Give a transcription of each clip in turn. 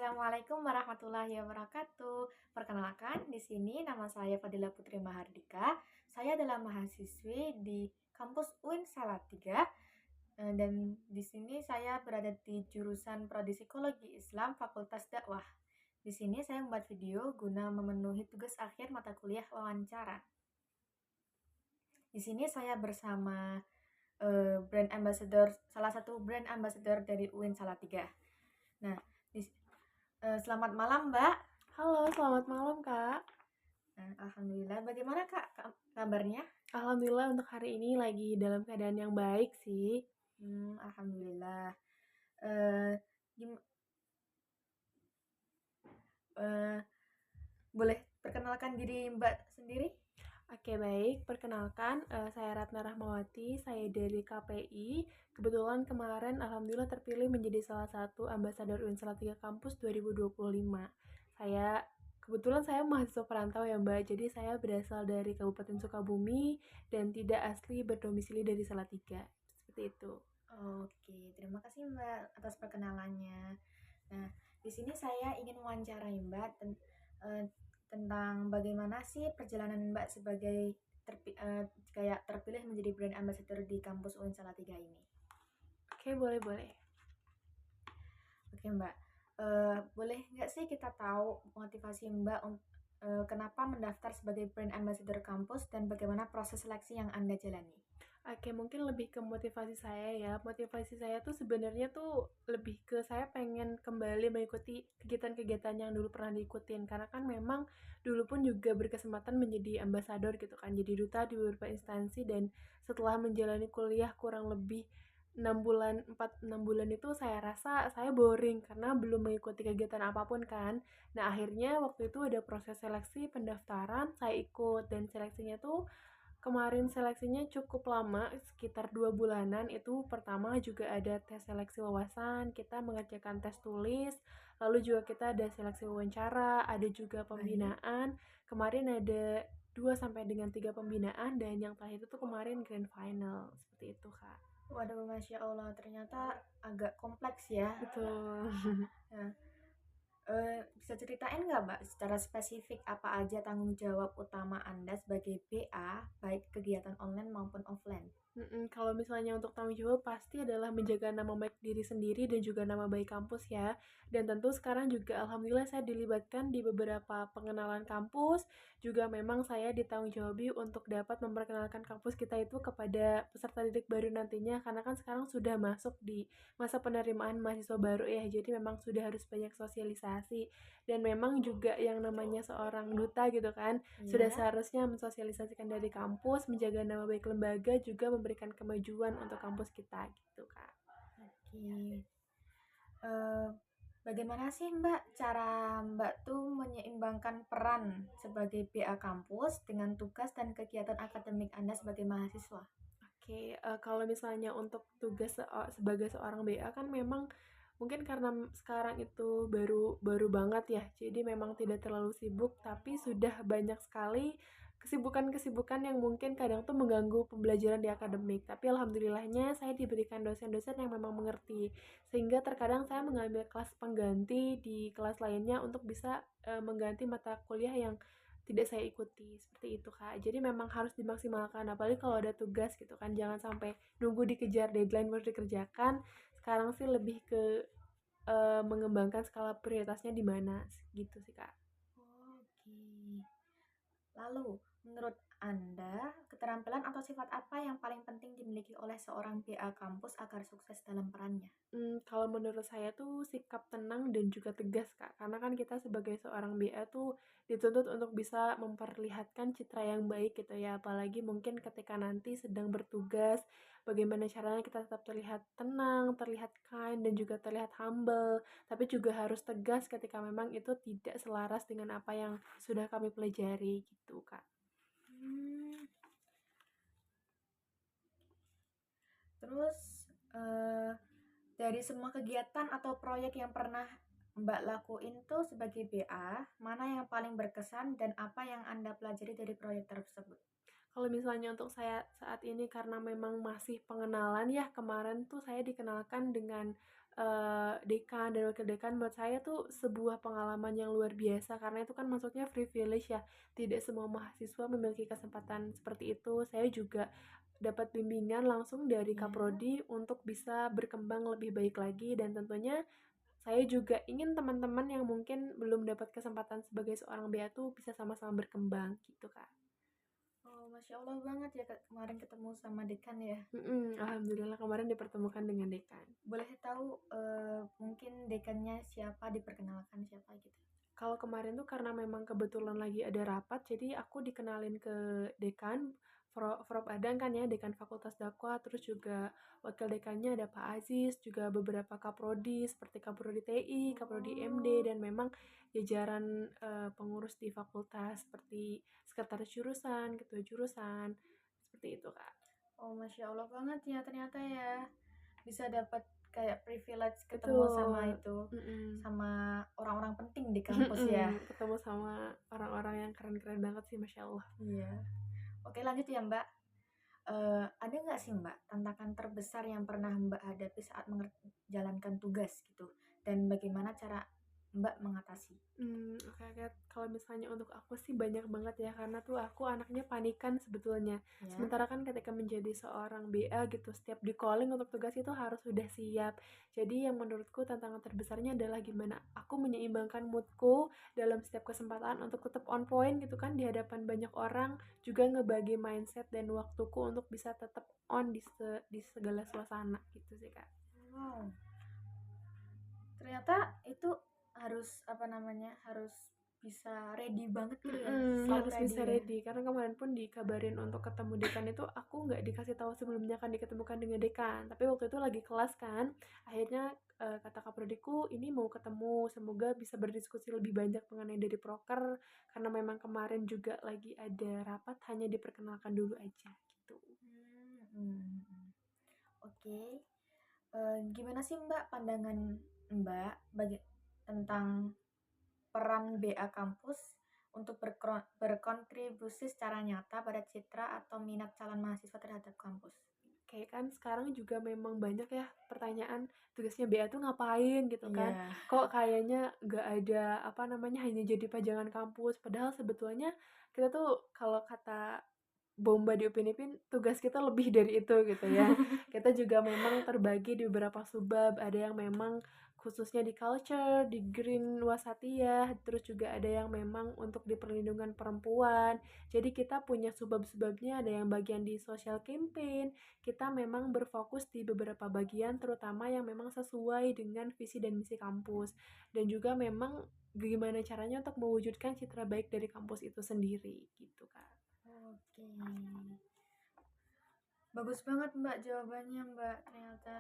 Assalamualaikum warahmatullahi wabarakatuh. Perkenalkan, di sini nama saya Fadila Putri Mahardika. Saya adalah mahasiswi di kampus UIN Salatiga. Dan di sini saya berada di jurusan Prodi Psikologi Islam Fakultas Dakwah. Di sini saya membuat video guna memenuhi tugas akhir mata kuliah wawancara. Di sini saya bersama brand ambassador, salah satu brand ambassador dari UIN Salatiga. Nah, selamat malam, Mbak. Halo, selamat malam Kak. Alhamdulillah. Bagaimana Kak kabarnya? Alhamdulillah untuk hari ini lagi dalam keadaan yang baik sih. Alhamdulillah. Eh, gim- eh, Boleh perkenalkan diri Mbak sendiri? Oke baik, perkenalkan saya Ratna Rahmawati, saya dari KPI. Kebetulan kemarin Alhamdulillah terpilih menjadi salah satu ambasador UIN Salatiga Kampus 2025. Kebetulan saya mahasiswa perantau ya Mbak, jadi saya berasal dari Kabupaten Sukabumi dan tidak asli berdomisili dari Salatiga. Seperti itu. Oke, terima kasih Mbak atas perkenalannya. Nah, di sini saya ingin mewawancarai Mbak tentang bagaimana sih perjalanan Mbak sebagai terpilih menjadi brand ambassador di kampus UIN Salatiga ini. Oke, boleh. Oke Mbak, boleh nggak sih kita tahu motivasi Mbak kenapa mendaftar sebagai brand ambassador kampus dan bagaimana proses seleksi yang Anda jalani? Oke, mungkin lebih ke motivasi saya ya. Motivasi saya tuh sebenarnya tuh lebih ke saya pengen kembali mengikuti kegiatan-kegiatan yang dulu pernah diikutin. Karena kan memang dulu pun juga berkesempatan menjadi ambasador gitu kan. Jadi duta di beberapa instansi dan setelah menjalani kuliah kurang lebih 6 bulan, 4-6 bulan itu saya rasa saya boring karena belum mengikuti kegiatan apapun kan. Nah akhirnya waktu itu ada proses seleksi pendaftaran, saya ikut dan seleksinya tuh kemarin seleksinya cukup lama, sekitar 2 bulanan. Itu pertama juga ada tes seleksi wawasan, kita mengerjakan tes tulis, lalu juga kita ada seleksi wawancara, ada juga pembinaan. Kemarin ada 2 sampai dengan 3 pembinaan dan yang terakhir itu kemarin grand final. Seperti itu, Kak. Waduh, Masya Allah, ternyata agak kompleks ya. Betul. Nah, bisa ceritain nggak Mbak secara spesifik apa aja tanggung jawab utama Anda sebagai BA, baik kegiatan online maupun offline? Kalau misalnya untuk tanggung jawab pasti adalah menjaga nama baik diri sendiri dan juga nama baik kampus ya. Dan tentu sekarang juga alhamdulillah saya dilibatkan di beberapa pengenalan kampus. Juga memang saya ditanggung jawabi untuk dapat memperkenalkan kampus kita itu kepada peserta didik baru nantinya. Karena kan sekarang sudah masuk di masa penerimaan mahasiswa baru ya. Jadi memang sudah harus banyak sosialisasi. Dan memang juga yang namanya seorang duta gitu kan. Sudah Iya. seharusnya mensosialisasikan dari kampus, menjaga nama baik lembaga, juga memberikan kemajuan untuk kampus kita gitu Kak. Oke. Eh, Bagaimana sih Mbak cara Mbak tuh menyeimbangkan peran sebagai BA kampus dengan tugas dan kegiatan akademik Anda sebagai mahasiswa? Oke, kalau misalnya untuk tugas sebagai seorang BA kan memang mungkin karena sekarang itu baru baru banget ya, jadi memang tidak terlalu sibuk, tapi sudah banyak sekali kesibukan-kesibukan yang mungkin kadang tuh mengganggu pembelajaran di akademik. Tapi alhamdulillahnya saya diberikan dosen-dosen yang memang mengerti, sehingga terkadang saya mengambil kelas pengganti di kelas lainnya untuk bisa mengganti mata kuliah yang tidak saya ikuti, seperti itu Kak. Jadi memang harus dimaksimalkan, apalagi kalau ada tugas gitu kan, jangan sampai nunggu dikejar deadline baru dikerjakan. Sekarang sih lebih ke mengembangkan skala prioritasnya di mana gitu sih Kak. Oke. Lalu, menurut Anda, keterampilan atau sifat apa yang paling penting dimiliki oleh seorang BA kampus agar sukses dalam perannya? Kalau menurut saya tuh sikap tenang dan juga tegas, Kak. Karena kan kita sebagai seorang BA tuh dituntut untuk bisa memperlihatkan citra yang baik gitu ya. Apalagi mungkin ketika nanti sedang bertugas, bagaimana caranya kita tetap terlihat tenang, terlihat kind, dan juga terlihat humble. Tapi juga harus tegas ketika memang itu tidak selaras dengan apa yang sudah kami pelajari gitu, Kak. Hmm, Terus, eh, dari semua kegiatan atau proyek yang pernah Mbak lakuin tuh sebagai BA, mana yang paling berkesan dan apa yang Anda pelajari dari proyek tersebut? Kalau misalnya untuk saya saat ini karena memang masih pengenalan ya, kemarin tuh saya dikenalkan dengan dekan dan wakil dekan buat saya tuh sebuah pengalaman yang luar biasa karena itu kan masuknya privilege ya. Tidak semua mahasiswa memiliki kesempatan seperti itu. Saya juga dapat bimbingan langsung dari Ya. Kaprodi untuk bisa berkembang lebih baik lagi dan tentunya saya juga ingin teman-teman yang mungkin belum dapat kesempatan sebagai seorang BA tuh bisa sama-sama berkembang gitu, Kak. Oh, Masya Allah banget ya Kak, kemarin ketemu sama dekan ya. Alhamdulillah kemarin dipertemukan dengan dekan. Boleh tahu mungkin dekannya siapa, diperkenalkan siapa gitu? Kalau kemarin tuh karena memang kebetulan lagi ada rapat, jadi aku dikenalin ke dekan, Prof. Adang kan ya, dekan Fakultas Dakwah, terus juga wakil dekannya ada Pak Aziz, juga beberapa kaprodi seperti kaprodi TI, kaprodi MD, Oh, dan memang jajaran pengurus di fakultas seperti sekretaris jurusan, ketua jurusan, seperti itu Kak. oh Masya Allah banget ya ternyata ya. Bisa dapat kayak privilege ketemu sama Betul. itu, Mm-mm. sama orang-orang penting di kampus ya. Ketemu sama orang-orang yang keren-keren banget sih, Masya Allah. Iya. Oke lanjut ya Mbak. Ada nggak sih Mbak tantangan terbesar yang pernah Mbak hadapi saat menjalankan tugas gitu? Dan bagaimana cara Mbak mengatasi? Oke. Kalau misalnya untuk aku sih banyak banget ya, karena tuh aku anaknya panikan sebetulnya. Ya. Sementara kan ketika menjadi seorang BA gitu, setiap di calling untuk tugas itu harus sudah siap. Jadi yang menurutku tantangan terbesarnya adalah gimana aku menyeimbangkan moodku dalam setiap kesempatan untuk tetap on point gitu kan di hadapan banyak orang, juga ngebagi mindset dan waktuku untuk bisa tetap on di segala suasana gitu sih Kak. Wow. Ternyata itu harus apa namanya? Harus bisa ready banget gitu ya. Siap Harus ready bisa ya. ready karena kemarin pun dikabarin untuk ketemu dekan itu aku nggak dikasih tahu sebelumnya kan diketemukan dengan dekan, tapi waktu itu lagi kelas kan akhirnya kata kaprodiku ini mau ketemu semoga bisa berdiskusi lebih banyak mengenai dari proker karena memang kemarin juga lagi ada rapat hanya diperkenalkan dulu aja gitu. Oke. Gimana sih Mbak pandangan Mbak tentang peran BA kampus untuk berkontribusi secara nyata pada citra atau minat calon mahasiswa terhadap kampus? Kayak kan sekarang juga memang banyak ya pertanyaan tugasnya BA tuh ngapain gitu kan. Iya. Kok kayaknya nggak ada apa namanya hanya jadi pajangan kampus. Padahal sebetulnya kita tuh kalau kata Bomba di Upin Ipin tugas kita lebih dari itu gitu ya. Kita juga memang terbagi di beberapa subbab. Ada yang memang khususnya di culture, di green wasatiyah, terus juga ada yang memang untuk di perlindungan perempuan. Jadi kita punya subbab-subbabnya, ada yang bagian di social campaign, kita memang berfokus di beberapa bagian terutama yang memang sesuai dengan visi dan misi kampus dan juga memang gimana caranya untuk mewujudkan citra baik dari kampus itu sendiri gitu Kak. Oke. Bagus banget Mbak jawabannya Mbak ternyata.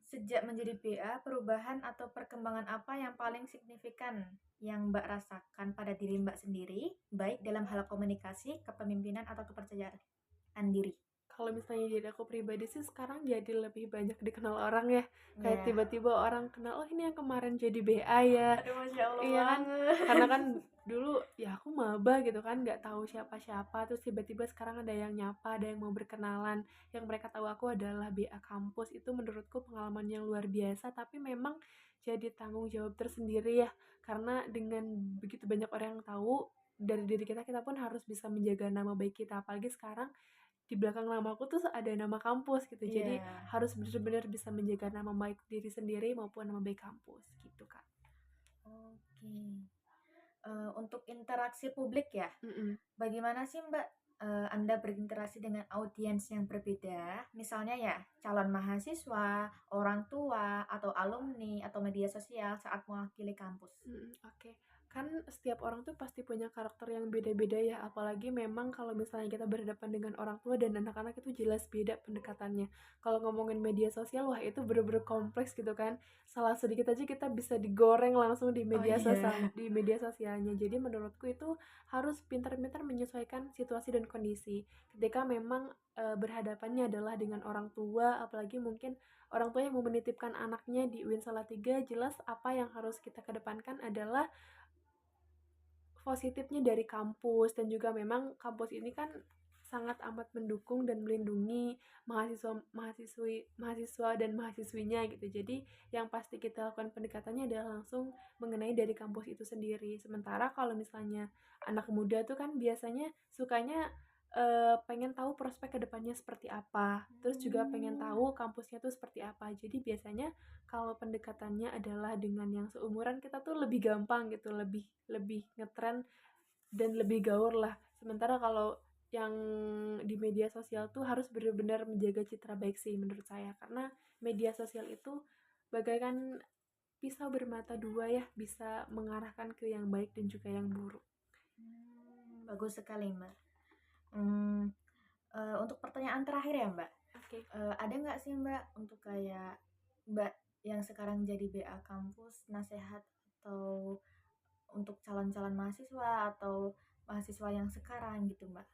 Sejak menjadi BA, perubahan atau perkembangan apa yang paling signifikan yang Mbak rasakan pada diri Mbak sendiri, baik dalam hal komunikasi, kepemimpinan, atau kepercayaan diri? Kalau misalnya diri aku pribadi sih sekarang jadi lebih banyak dikenal orang ya. Kayak Ya. tiba-tiba orang kenal, oh ini yang kemarin jadi BA ya. Aduh, Masya Allah Iya kan? banget. Karena kan dulu ya aku maba gitu kan, nggak tahu siapa-siapa. Terus tiba-tiba sekarang ada yang nyapa, ada yang mau berkenalan. Yang mereka tahu aku adalah BA kampus. Itu menurutku pengalaman yang luar biasa. Tapi memang jadi tanggung jawab tersendiri ya. Karena dengan begitu banyak orang yang tahu, dari diri kita, kita pun harus bisa menjaga nama baik kita. Apalagi sekarang di belakang namaku tuh ada nama kampus gitu. Jadi Iya. harus benar-benar bisa menjaga nama baik diri sendiri maupun nama baik kampus gitu Kak. Oke. Untuk interaksi publik ya, Mm-mm. bagaimana sih Mbak Anda berinteraksi dengan audiens yang berbeda? Misalnya ya, calon mahasiswa, orang tua, atau alumni, atau media sosial saat mewakili kampus. Oke. Kan setiap orang tuh pasti punya karakter yang beda-beda ya, apalagi memang kalau misalnya kita berhadapan dengan orang tua dan anak-anak itu jelas beda pendekatannya. Kalau ngomongin media sosial, wah itu bener-bener kompleks gitu kan. Salah sedikit aja kita bisa digoreng langsung Oh iya. di media sosialnya. Jadi menurutku itu harus pintar-pintar menyesuaikan situasi dan kondisi. Ketika memang berhadapannya adalah dengan orang tua, apalagi mungkin orang tua yang mau menitipkan anaknya di UIN Salatiga, jelas apa yang harus kita kedepankan adalah positifnya dari kampus dan juga memang kampus ini kan sangat amat mendukung dan melindungi mahasiswa dan mahasiswinya gitu. Jadi yang pasti kita lakukan pendekatannya adalah langsung mengenai dari kampus itu sendiri. Sementara kalau misalnya anak muda tuh kan biasanya sukanya pengen tahu prospek kedepannya seperti apa, terus juga pengen tahu kampusnya tuh seperti apa. Jadi biasanya kalau pendekatannya adalah dengan yang seumuran kita tuh lebih gampang gitu, lebih lebih ngetren dan lebih gaul lah. Sementara kalau yang di media sosial tuh harus benar-benar menjaga citra baik sih menurut saya, karena media sosial itu bagaikan pisau bermata dua ya, bisa mengarahkan ke yang baik dan juga yang buruk. Bagus sekali Mbak. Hmm, untuk pertanyaan terakhir ya Mbak, Oke. ada nggak sih Mbak untuk kayak Mbak yang sekarang jadi BA kampus, nasihat atau untuk calon-calon mahasiswa atau mahasiswa yang sekarang gitu Mbak?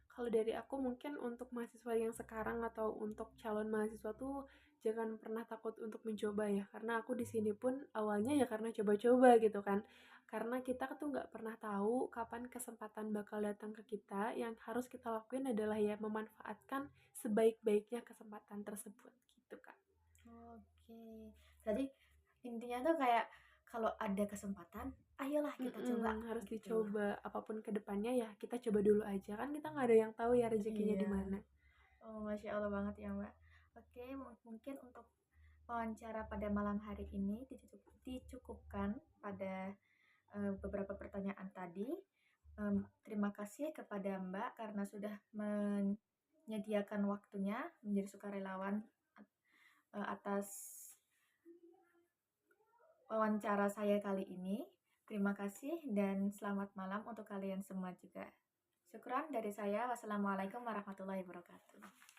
Kalau dari aku mungkin untuk mahasiswa yang sekarang atau untuk calon mahasiswa tuh jangan pernah takut untuk mencoba ya, karena aku di sini pun awalnya ya karena coba-coba gitu kan. Karena kita tuh nggak pernah tahu kapan kesempatan bakal datang ke kita. Yang harus kita lakuin adalah ya memanfaatkan sebaik-baiknya kesempatan tersebut gitu kan. Oke, jadi intinya tuh kayak kalau ada kesempatan, ayolah kita coba Harus gitu. dicoba apapun kedepannya ya kita coba dulu aja kan kita nggak ada yang tahu ya rezekinya di Iya. mana. Oh, Masya Allah banget ya Mbak. Oke, mungkin untuk wawancara pada malam hari ini dicukupkan pada beberapa pertanyaan tadi. Terima kasih kepada Mbak karena sudah menyediakan waktunya menjadi sukarelawan atas wawancara saya kali ini. Terima kasih dan selamat malam untuk kalian semua juga. Syukran dari saya. Wassalamualaikum warahmatullahi wabarakatuh.